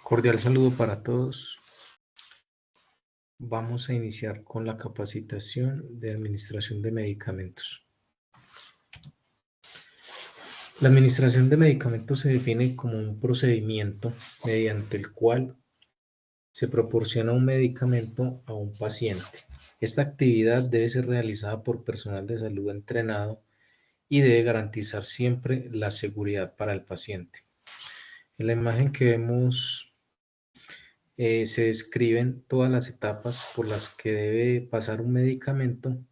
Cordial saludo para todos. Vamos a iniciar con la capacitación de administración de medicamentos. La administración de medicamentos se define como un procedimiento mediante el cual se proporciona un medicamento a un paciente. Esta actividad debe ser realizada por personal de salud entrenado y debe garantizar siempre la seguridad para el paciente. En la imagen que vemos se describen todas las etapas por las que debe pasar un medicamento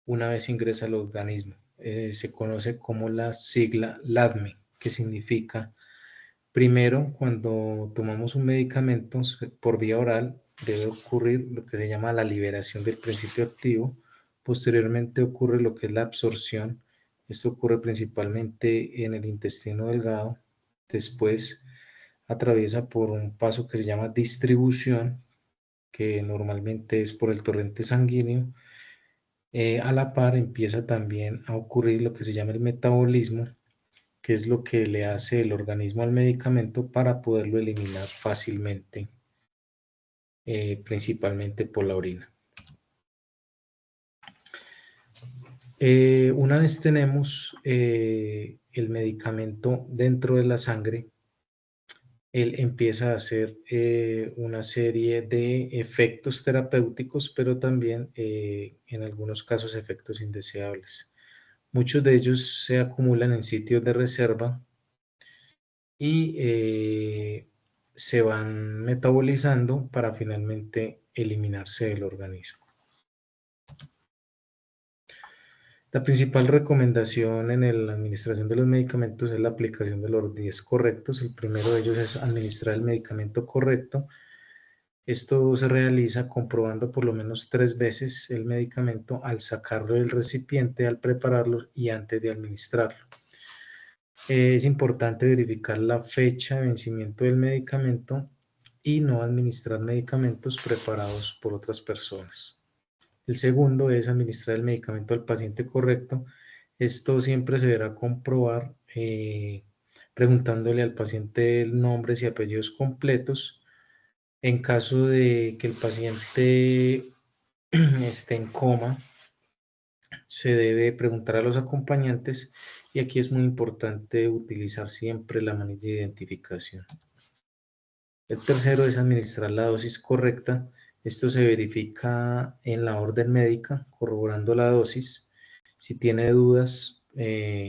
una vez ingresa al organismo. Se conoce como la sigla LADME, que significa, primero, cuando tomamos un medicamento por vía oral, debe ocurrir lo que se llama la liberación del principio activo. Posteriormente ocurre lo que es la absorción. Esto ocurre principalmente en el intestino delgado. Después atraviesa por un paso que se llama distribución, que normalmente es por el torrente sanguíneo. A la par empieza también a ocurrir lo que se llama el metabolismo, que es lo que le hace el organismo al medicamento para poderlo eliminar fácilmente, principalmente por la orina. Una vez tenemos el medicamento dentro de la sangre, él empieza a hacer una serie de efectos terapéuticos, pero también en algunos casos efectos indeseables. Muchos de ellos se acumulan en sitios de reserva y se van metabolizando para finalmente eliminarse del organismo. La principal recomendación en la administración de los medicamentos es la aplicación de los 10 correctos. El primero de ellos es administrar el medicamento correcto. Esto se realiza comprobando por lo menos 3 veces el medicamento al sacarlo del recipiente, al prepararlo y antes de administrarlo. Es importante verificar la fecha de vencimiento del medicamento y no administrar medicamentos preparados por otras personas. El segundo es administrar el medicamento al paciente correcto. Esto siempre se deberá comprobar preguntándole al paciente el nombres y apellidos completos. En caso de que el paciente esté en coma, se debe preguntar a los acompañantes y aquí es muy importante utilizar siempre la manilla de identificación. El tercero es administrar la dosis correcta. Esto se verifica en la orden médica, corroborando la dosis. Si tiene dudas,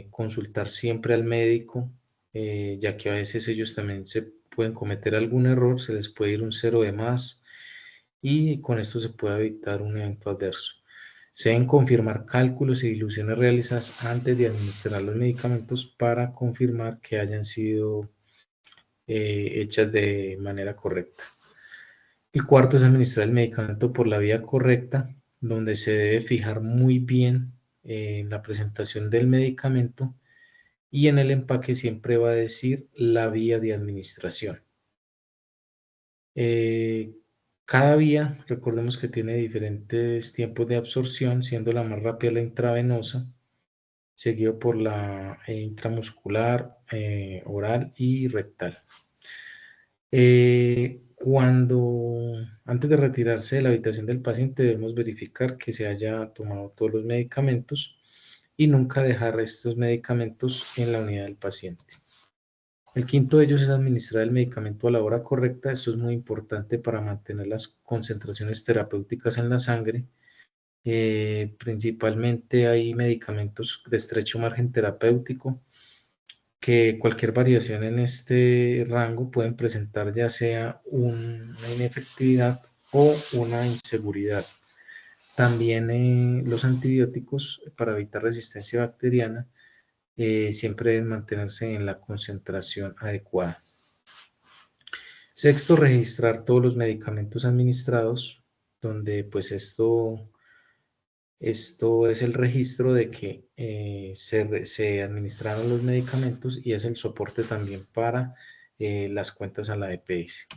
consultar siempre al médico, ya que a veces ellos también se pueden cometer algún error, se les puede ir un cero de más y con esto se puede evitar un evento adverso. Se deben confirmar cálculos y diluciones realizadas antes de administrar los medicamentos para confirmar que hayan sido hechas de manera correcta. El cuarto es administrar el medicamento por la vía correcta, donde se debe fijar muy bien la presentación del medicamento y en el empaque siempre va a decir la vía de administración. Cada vía, recordemos que tiene diferentes tiempos de absorción, siendo la más rápida la intravenosa, seguido por la intramuscular, oral y rectal. Antes de retirarse de la habitación del paciente, debemos verificar que se haya tomado todos los medicamentos y nunca dejar estos medicamentos en la unidad del paciente. El quinto de ellos es administrar el medicamento a la hora correcta. Esto es muy importante para mantener las concentraciones terapéuticas en la sangre. Principalmente hay medicamentos de estrecho margen terapéutico que cualquier variación en este rango pueden presentar ya sea una inefectividad o una inseguridad. También los antibióticos para evitar resistencia bacteriana siempre deben mantenerse en la concentración adecuada. Sexto, registrar todos los medicamentos administrados, donde pues esto es el registro de que se administraron los medicamentos y es el soporte también para las cuentas a la EPS.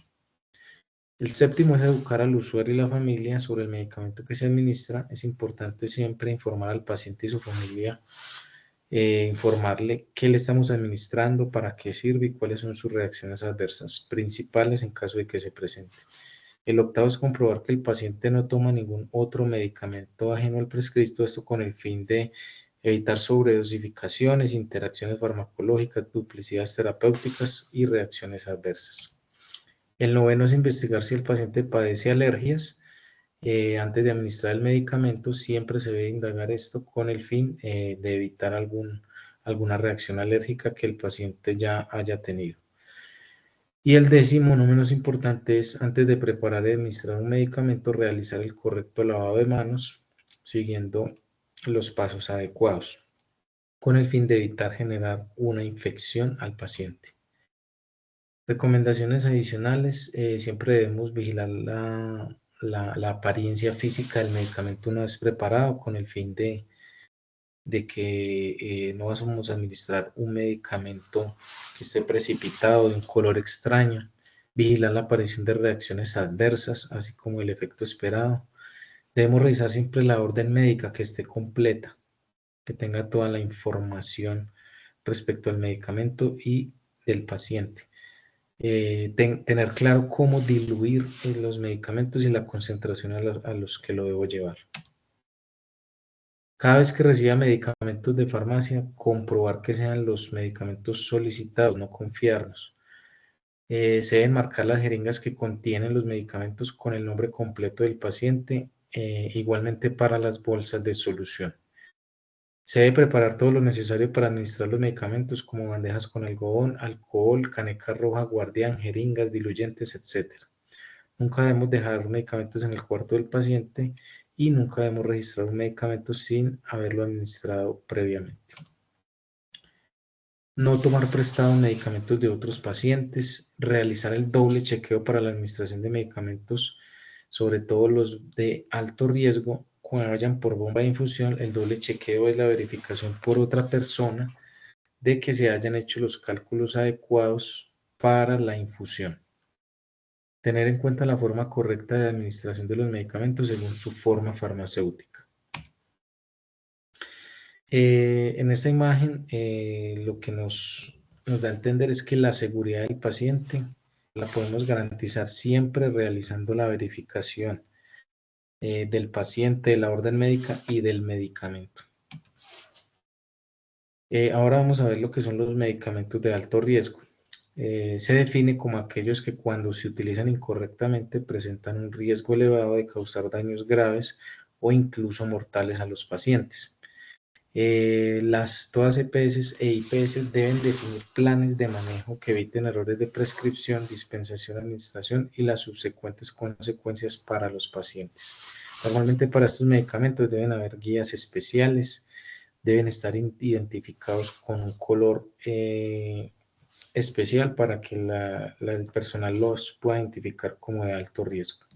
El séptimo es educar al usuario y la familia sobre el medicamento que se administra. Es importante siempre informar al paciente y su familia informarle qué le estamos administrando, para qué sirve y cuáles son sus reacciones adversas principales en caso de que se presente. El octavo es comprobar que el paciente no toma ningún otro medicamento ajeno al prescrito, esto con el fin de evitar sobredosificaciones, interacciones farmacológicas, duplicidades terapéuticas y reacciones adversas. El noveno es investigar si el paciente padece alergias. Antes de administrar el medicamento, siempre se debe indagar esto con el fin de evitar alguna reacción alérgica que el paciente ya haya tenido. Y el décimo, no menos importante, es antes de preparar y administrar un medicamento, realizar el correcto lavado de manos siguiendo los pasos adecuados, con el fin de evitar generar una infección al paciente. Recomendaciones adicionales, siempre debemos vigilar la apariencia física del medicamento una vez preparado, con el fin de que no vamos a administrar un medicamento que esté precipitado, de un color extraño. Vigilar la aparición de reacciones adversas, así como el efecto esperado. Debemos revisar siempre la orden médica, que esté completa, que tenga toda la información respecto al medicamento y del paciente. Tener claro cómo diluir los medicamentos y la concentración a los que lo debo llevar. Cada vez que reciba medicamentos de farmacia, comprobar que sean los medicamentos solicitados, no confiarnos. Se deben marcar las jeringas que contienen los medicamentos con el nombre completo del paciente, igualmente para las bolsas de solución. Se debe preparar todo lo necesario para administrar los medicamentos, como bandejas con alcohol, caneca roja, guardián, jeringas, diluyentes, etc. Nunca debemos dejar medicamentos en el cuarto del paciente y nunca debemos registrar un medicamento sin haberlo administrado previamente. No tomar prestado medicamentos de otros pacientes, realizar el doble chequeo para la administración de medicamentos, sobre todo los de alto riesgo, cuando vayan por bomba de infusión. El doble chequeo es la verificación por otra persona de que se hayan hecho los cálculos adecuados para la infusión. Tener en cuenta la forma correcta de administración de los medicamentos según su forma farmacéutica. En esta imagen, lo que nos da a entender es que la seguridad del paciente la podemos garantizar siempre realizando la verificación del paciente, de la orden médica y del medicamento. Ahora vamos a ver lo que son los medicamentos de alto riesgo. Se define como aquellos que, cuando se utilizan incorrectamente, presentan un riesgo elevado de causar daños graves o incluso mortales a los pacientes. Todas EPS e IPS deben definir planes de manejo que eviten errores de prescripción, dispensación, administración y las subsecuentes consecuencias para los pacientes. Normalmente para estos medicamentos deben haber guías especiales, deben estar identificados con un color especial para que el personal los pueda identificar como de alto riesgo.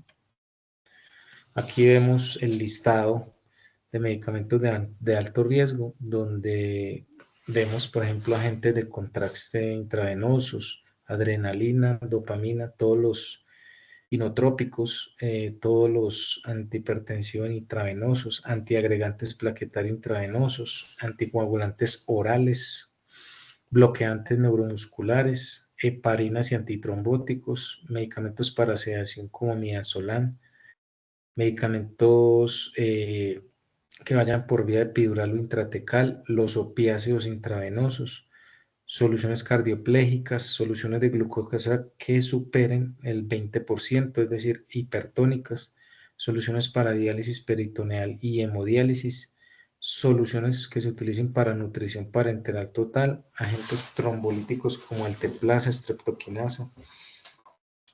Aquí vemos el listado de medicamentos de alto riesgo, donde vemos, por ejemplo, agentes de contraste intravenosos, adrenalina, dopamina, todos los inotrópicos, todos los antihipertensivos intravenosos, antiagregantes plaquetarios intravenosos, anticoagulantes orales, bloqueantes neuromusculares, heparinas y antitrombóticos, medicamentos para sedación como midazolam, medicamentos que vayan por vía epidural o intratecal, los opiáceos intravenosos, soluciones cardiopléjicas, soluciones de glucosa que superen el 20%, es decir, hipertónicas, soluciones para diálisis peritoneal y hemodiálisis, soluciones que se utilicen para nutrición parenteral total, agentes trombolíticos como el teplasa, streptokinasa.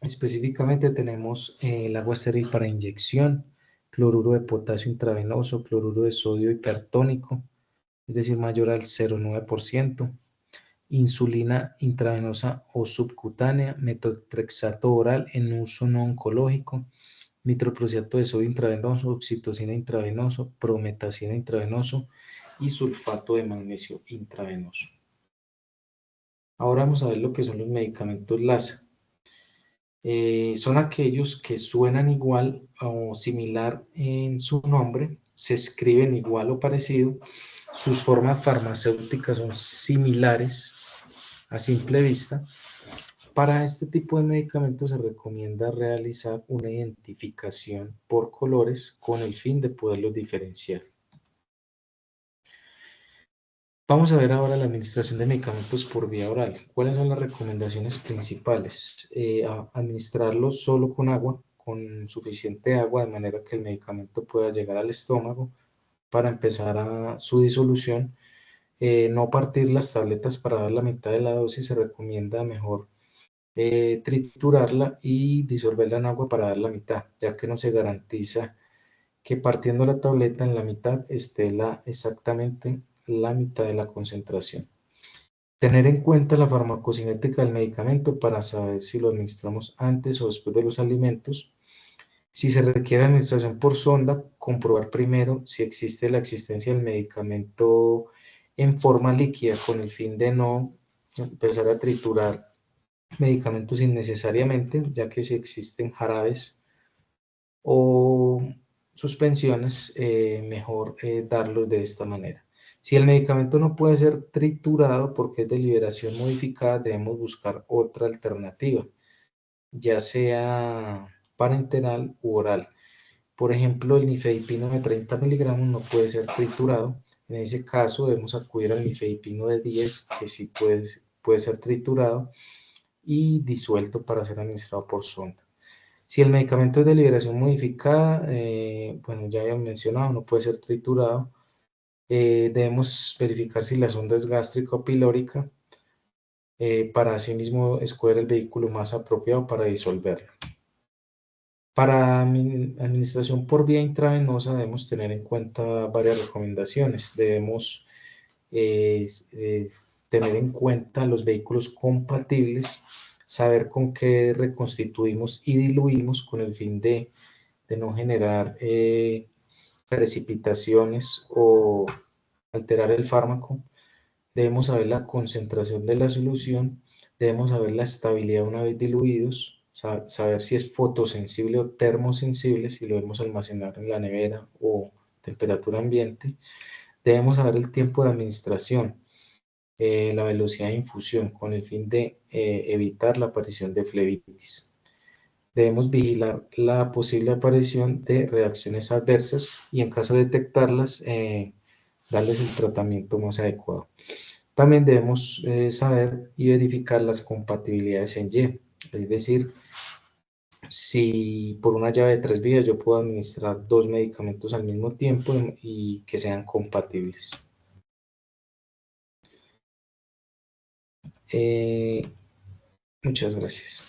Específicamente tenemos el agua estéril para inyección, cloruro de potasio intravenoso, cloruro de sodio hipertónico, es decir, mayor al 0,9%, insulina intravenosa o subcutánea, metotrexato oral en uso no oncológico, nitroprusiato de sodio intravenoso, oxitocina intravenoso, prometacina intravenoso y sulfato de magnesio intravenoso. Ahora vamos a ver lo que son los medicamentos LASA. Son aquellos que suenan igual o similar en su nombre, se escriben igual o parecido, sus formas farmacéuticas son similares a simple vista. Para este tipo de medicamentos se recomienda realizar una identificación por colores con el fin de poderlos diferenciar. Vamos a ver ahora la administración de medicamentos por vía oral. ¿Cuáles son las recomendaciones principales? Administrarlos solo con agua, con suficiente agua, de manera que el medicamento pueda llegar al estómago para empezar su disolución. No partir las tabletas para dar la mitad de la dosis, se recomienda mejor triturarla y disolverla en agua para dar la mitad, ya que no se garantiza que partiendo la tableta en la mitad esté exactamente la mitad de la concentración. Tener en cuenta la farmacocinética del medicamento para saber si lo administramos antes o después de los alimentos. Si se requiere administración por sonda, comprobar primero si existe la existencia del medicamento en forma líquida con el fin de no empezar a triturar medicamentos innecesariamente, ya que si existen jarabes o suspensiones, mejor darlos de esta manera. Si el medicamento no puede ser triturado porque es de liberación modificada, debemos buscar otra alternativa, ya sea parenteral u oral. Por ejemplo, el nifedipino de 30 miligramos no puede ser triturado. En ese caso debemos acudir al nifedipino de 10, que sí puede ser triturado y disuelto para ser administrado por sonda. Si el medicamento es de liberación modificada, bueno, ya había mencionado, no puede ser triturado. Debemos verificar si la sonda es gástrica o pilórica, para asimismo escoger el vehículo más apropiado para disolverlo. Para administración por vía intravenosa debemos tener en cuenta varias recomendaciones. Debemos tener en cuenta los vehículos compatibles, saber con qué reconstituimos y diluimos con el fin de no generar precipitaciones o alterar el fármaco. Debemos saber la concentración de la solución, debemos saber la estabilidad una vez diluidos, saber si es fotosensible o termosensible, si lo debemos almacenar en la nevera o temperatura ambiente. Debemos saber el tiempo de administración, la velocidad de infusión, con el fin de evitar la aparición de flebitis. Debemos vigilar la posible aparición de reacciones adversas y en caso de detectarlas, darles el tratamiento más adecuado. También debemos saber y verificar las compatibilidades en Y, es decir, si por una llave de 3 vías yo puedo administrar 2 medicamentos al mismo tiempo y que sean compatibles. Muchas gracias.